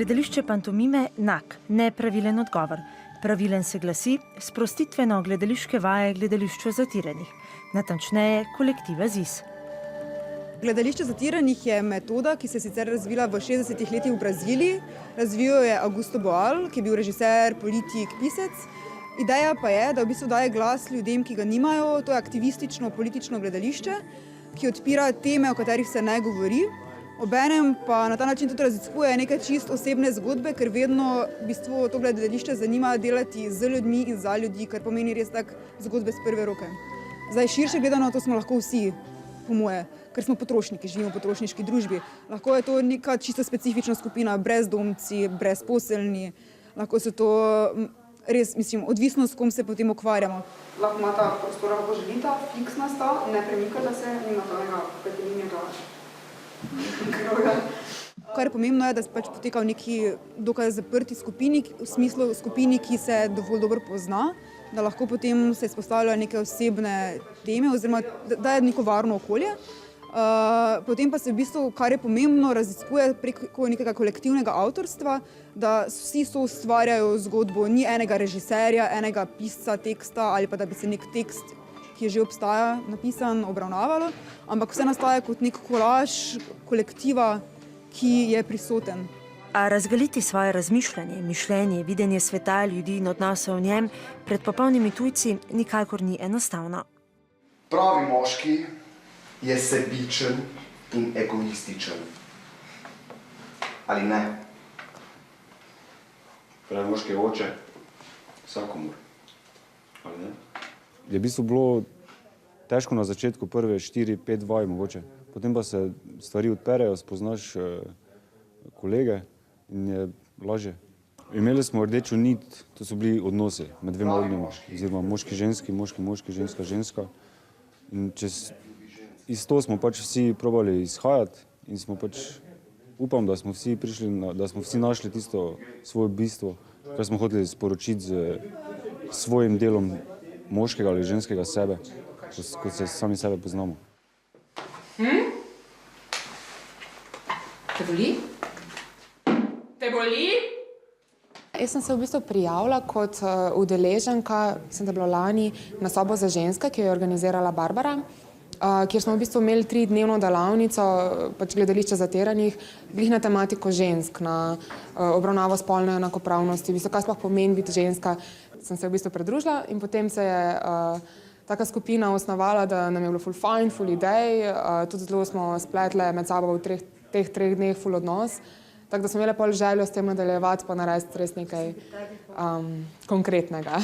Gledališče pantomime Nak, nepravilen odgovor. Pravilen se glasi sprostitveno gledališke vaje gledališča zatiranih, natančneje kolektiva ZIS. Gledališče zatiranih je metoda, ki se je sicer razvila v 60-ih letih v Braziliji. Razvijal je Augusto Boal, ki je bil režiser, politik, pisec. Ideja pa je, da v bistvu daje glas ljudem, ki ga nimajo. To je aktivistično, politično gledališče, ki odpira teme, o katerih se ne govori. Obenem pa na ta način tudi raziskuje neke čist osebne zgodbe, ker vedno v bistvu to gledališče zanima delati z ljudmi in za ljudi, kar pomeni res tak zgodbe z prve roke. Zdaj širše gledano, to smo lahko vsi, po moje, ker smo potrošniki, živimo v potrošniški družbi. Lahko je to neka čisto specifična skupina, brezdomci, brezposelni, lahko so to res, odvisno s kom se potem ukvarjamo. Lahko imata prostora, kako želita, fiksna sta, ne premikata se, nimata enega petelinjega kroga. Kar je pomembno je, da se poteka v neki dokaj zaprti skupini, v smislu skupini, ki se dovolj dobro pozna, da lahko potem se izpostavljajo neke osebne teme oziroma da je neko varno okolje. Potem pa se v bistvu, kar je pomembno, raziskuje preko nekega kolektivnega avtorstva, da vsi soustvarjajo zgodbo, ni enega režiserja, enega pisca teksta ali pa da bi se nek tekst, ki že obstaja, napisan, obravnavalo, ampak vse nastaja kot nek kolaž kolektiva, ki je prisoten. A razgaliti svoje razmišljanje, mišljenje, videnje sveta, ljudi in odnosov v njem pred popolnimi tujci nikakor ni enostavno. Pravi moški je sebičen in egoističen. Ali ne? Pravi moški je oče vsakomur. Ali ne? Je v bistvu bilo težko na začetku, prve 4-5 vaj mogoče. Potem pa se stvari odperejo, spoznaš kolege in je lažje. Imeli smo rdečo nit, to so bili odnosi med dvema ognjema, oziroma moški-ženski, moški-moški, ženska-ženska. In iz to smo pač vsi probali izhajati in smo pač, upam, da smo vsi prišli, da smo vsi našli tisto svoje bistvo, kar smo hoteli sporočiti z svojim delom moškega ali ženskega sebe, kot se sami sebe poznamo. Te boli? Te boli? Jaz sem se v bistvu prijavila kot udeleženka, mislim, da je bilo lani, na sobo za ženske, ki jo je organizirala Barbara, kjer smo v bistvu imeli 3-dnevno delavnico pač gledališča zatiranih, glih na tematiko žensk, na obravnavo spolne enakopravnosti, v bistvu, kaj sploh pomeni biti ženska. Sem se v bistvu pridružila in potem se je taka skupina osnovala, da nam je bilo ful fajn, ful idej, tudi zelo smo spletle med sabo v teh 3 dneh ful odnos, tako da smo imeli pol željo s tem nadaljevati pa narediti res nekaj konkretnega.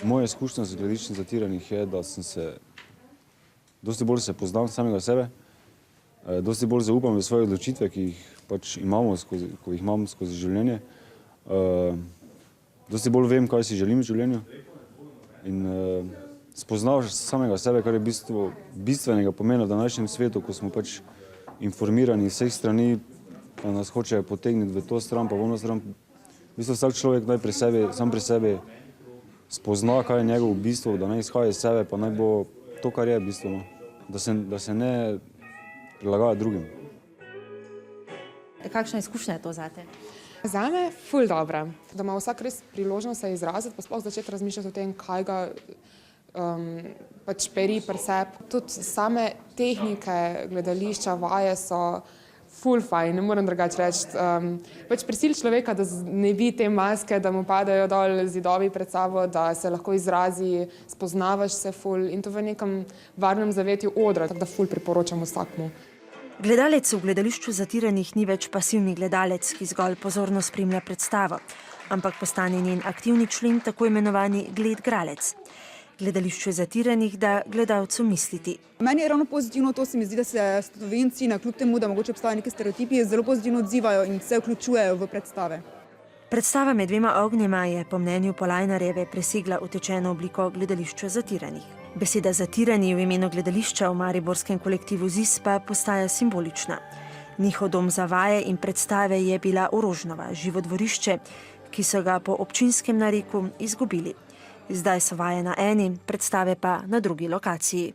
Moja izkušnja z gledališčem zatiranih je, da sem se dosti bolj poznam samega sebe, dosti bolj zaupam v svoje odločitve, ki jih pač imamo, ko jih imam skozi življenje. Dosti bolj vem, kaj si želim v življenju in spoznavaš samega sebe, kar je bistvenega pomena v današnjem svetu, ko smo pač informirani vseh strani, pa nas hočejo potegniti v to stran, pa v ono stran. V bistvu vsak človek naj sam pri sebi spozna, kaj je njegovo bistvo, da naj izhaja iz sebe, pa naj bo to, kar je bistveno, da se ne prilagaja drugim. Kakšna izkušnja je to zate? Zame je ful dobra, da ima vsak res priložnost se izraziti, pa sploh začeti razmišljati o tem, kaj ga pač peri pri sebi. Tudi same tehnike gledališča, vaje so ful fajn, ne morem drugače reči. Pač prisili človeka, da ne vidi te maske, da mu padajo dol zidovi pred sabo, da se lahko izrazi, spoznavaš se ful in to v nekem varnem zavetju odra, tako da ful priporočam vsakmu. Gledalec v gledališču zatiranih ni več pasivni gledalec, ki zgolj pozorno spremlja predstavo, ampak postane njen aktivni člen, tako imenovani gled-gralec. Gledališče zatiranih da gledalcu misliti. Meni je ravno pozitivno to, se mi zdi, da se Slovenci, kljub temu, da mogoče obstajajo neke stereotipi, zelo pozitivno odzivajo in se vključujejo v predstave. Predstava Med dvema ognjema je po mnenju Polajnarjeve presegla utečeno obliko gledališča zatiranih. Beseda zatirani v imenu gledališča v mariborskem kolektivu ZIS pa postaja simbolična. Njihov dom za vaje in predstave je bila Orožnova, živo dvorišče, ki so ga po občinskem nareku izgubili. Zdaj so vaje na eni, predstave pa na drugi lokaciji.